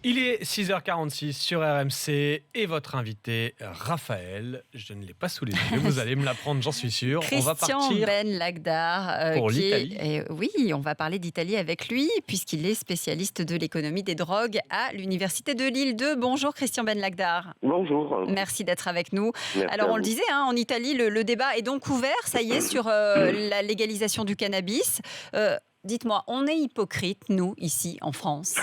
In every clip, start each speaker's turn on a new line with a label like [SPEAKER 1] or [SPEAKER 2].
[SPEAKER 1] Il est 6h46 sur RMC et votre invité, Raphaël, je ne l'ai pas sous les yeux, vous allez me l'apprendre, j'en suis sûr. On va
[SPEAKER 2] Christian
[SPEAKER 1] partir
[SPEAKER 2] Ben Lagdar,
[SPEAKER 1] pour
[SPEAKER 2] qui
[SPEAKER 1] l'Italie.
[SPEAKER 2] oui, on va parler d'Italie avec lui, puisqu'il est spécialiste de l'économie des drogues à l'Université de Lille 2. Bonjour Christian Ben Lagdar.
[SPEAKER 3] Bonjour,
[SPEAKER 2] Merci d'être avec nous.
[SPEAKER 3] merci
[SPEAKER 2] Alors
[SPEAKER 3] à
[SPEAKER 2] on le
[SPEAKER 3] vous.
[SPEAKER 2] disait, en Italie, le débat est donc ouvert, ça y est, sur la légalisation du cannabis. Dites-moi, on est hypocrite, nous, ici, en France?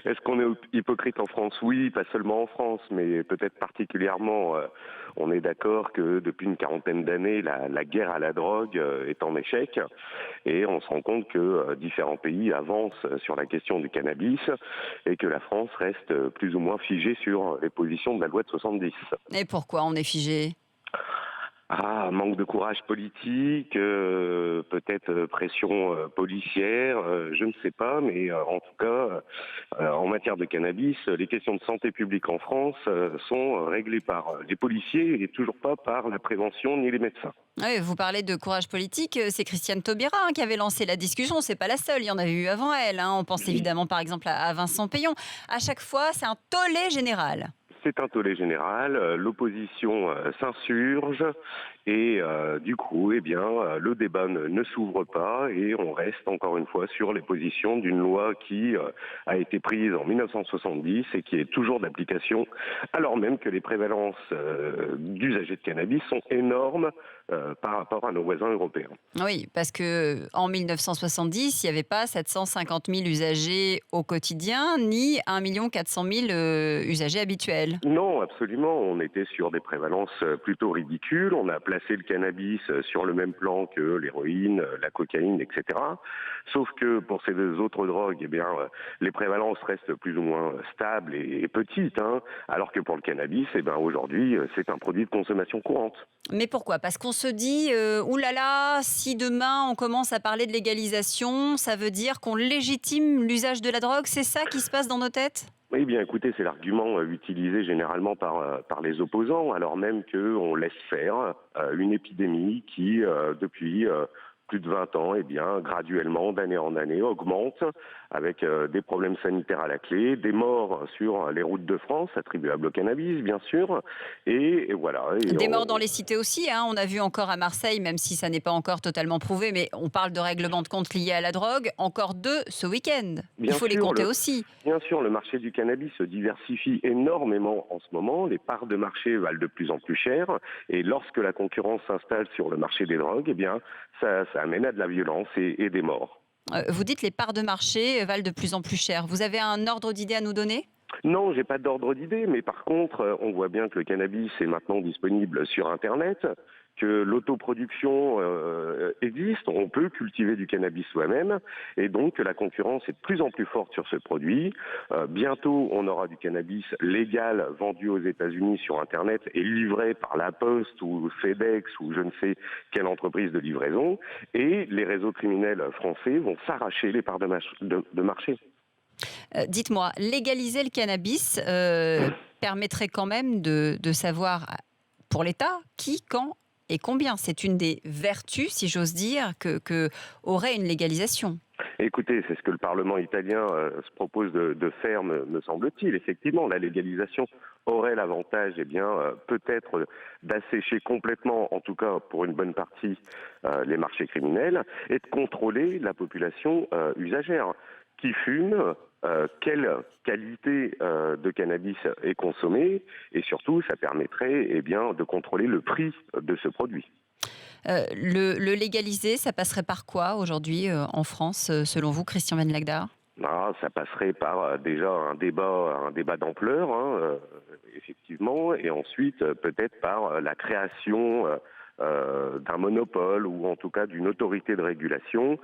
[SPEAKER 3] Est-ce qu'on est hypocrite en France? Oui, pas seulement en France, mais peut-être particulièrement. On est d'accord que depuis une quarantaine d'années, la guerre à la drogue est en échec et on se rend compte que différents pays avancent sur la question du cannabis et que la France reste plus ou moins figée sur les positions de la loi de 70.
[SPEAKER 2] Et pourquoi on est figé?
[SPEAKER 3] Ah, manque de courage politique, peut-être pression policière, je ne sais pas, mais en tout cas, en matière de cannabis, les questions de santé publique en France sont réglées par les policiers et toujours pas par la prévention ni les médecins.
[SPEAKER 2] Oui, vous parlez de courage politique, c'est Christiane Taubira qui avait lancé la discussion, c'est pas la seule, il y en avait eu avant elle. On pense évidemment par exemple à Vincent Peillon. À chaque fois, c'est un tollé général.
[SPEAKER 3] C'est un tollé général, l'opposition s'insurge et du coup, le débat ne s'ouvre pas et on reste encore une fois sur les positions d'une loi qui a été prise en 1970 et qui est toujours d'application, alors même que les prévalences d'usagers de cannabis sont énormes par rapport à nos voisins européens.
[SPEAKER 2] Oui, parce que en 1970, il n'y avait pas 750 000 usagers au quotidien, ni 1 400 000 usagers habituels.
[SPEAKER 3] Non, absolument. On était sur des prévalences plutôt ridicules. On a placé le cannabis sur le même plan que l'héroïne, la cocaïne, etc. Sauf que pour ces deux autres drogues, les prévalences restent plus ou moins stables et petites, alors que pour le cannabis, aujourd'hui, c'est un produit de consommation courante.
[SPEAKER 2] Mais pourquoi? Parce qu'on se dit, oulala, si demain on commence à parler de légalisation, ça veut dire qu'on légitime l'usage de la drogue, c'est ça qui se passe dans nos têtes?
[SPEAKER 3] Eh bien, écoutez, c'est l'argument utilisé généralement par les opposants, alors même qu'on laisse faire une épidémie qui, depuis plus de 20 ans, graduellement, d'année en année, augmente avec des problèmes sanitaires à la clé, des morts sur les routes de France attribuables au cannabis, bien sûr, et voilà.
[SPEAKER 2] Des morts dans les cités aussi, on a vu encore à Marseille, même si ça n'est pas encore totalement prouvé, mais on parle de règlement de compte lié à la drogue, encore 2 ce week-end. Il faut les compter aussi.
[SPEAKER 3] Bien sûr, le marché du cannabis se diversifie énormément en ce moment. Les parts de marché valent de plus en plus cher. Et lorsque la concurrence s'installe sur le marché des drogues, ça amène à de la violence et des morts.
[SPEAKER 2] Vous dites les parts de marché valent de plus en plus cher. Vous avez un ordre d'idée à nous donner?
[SPEAKER 3] Non, j'ai pas d'ordre d'idée, mais par contre, on voit bien que le cannabis est maintenant disponible sur Internet, que l'autoproduction existe, on peut cultiver du cannabis soi-même, et donc que la concurrence est de plus en plus forte sur ce produit. Bientôt, on aura du cannabis légal vendu aux États-Unis sur Internet et livré par La Poste ou FedEx ou je ne sais quelle entreprise de livraison, et les réseaux criminels français vont s'arracher les parts de marché.
[SPEAKER 2] Dites-moi, légaliser le cannabis permettrait quand même de savoir pour l'État qui, quand et combien. C'est une des vertus, si j'ose dire, que aurait une légalisation.
[SPEAKER 3] Écoutez, c'est ce que le Parlement italien se propose de faire, me semble-t-il. Effectivement, la légalisation aurait l'avantage, peut-être d'assécher complètement, en tout cas pour une bonne partie, les marchés criminels et de contrôler la population usagère. Qui fume, quelle qualité de cannabis est consommée et surtout, ça permettrait de contrôler le prix de ce produit.
[SPEAKER 2] Le légaliser, ça passerait par quoi aujourd'hui en France, selon vous, Christian Ben Lagdar?
[SPEAKER 3] Ça passerait par déjà un débat d'ampleur, effectivement, et ensuite peut-être par la création d'un monopole ou en tout cas d'une autorité de régulation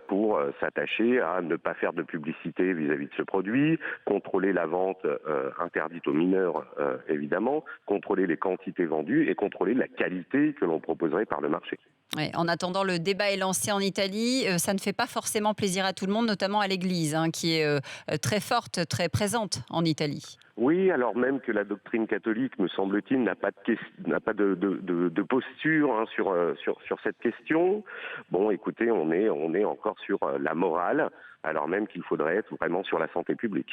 [SPEAKER 3] pour s'attacher à ne pas faire de publicité vis-à-vis de ce produit, contrôler la vente interdite aux mineurs évidemment, contrôler les quantités vendues et contrôler la qualité que l'on proposerait par le marché.
[SPEAKER 2] Ouais, en attendant, le débat est lancé en Italie. Ça ne fait pas forcément plaisir à tout le monde, notamment à l'Église, qui est très forte, très présente en Italie.
[SPEAKER 3] Oui, alors même que la doctrine catholique, me semble-t-il, n'a pas de posture sur cette question. Bon, écoutez, on est encore sur la morale, alors même qu'il faudrait être vraiment sur la santé publique.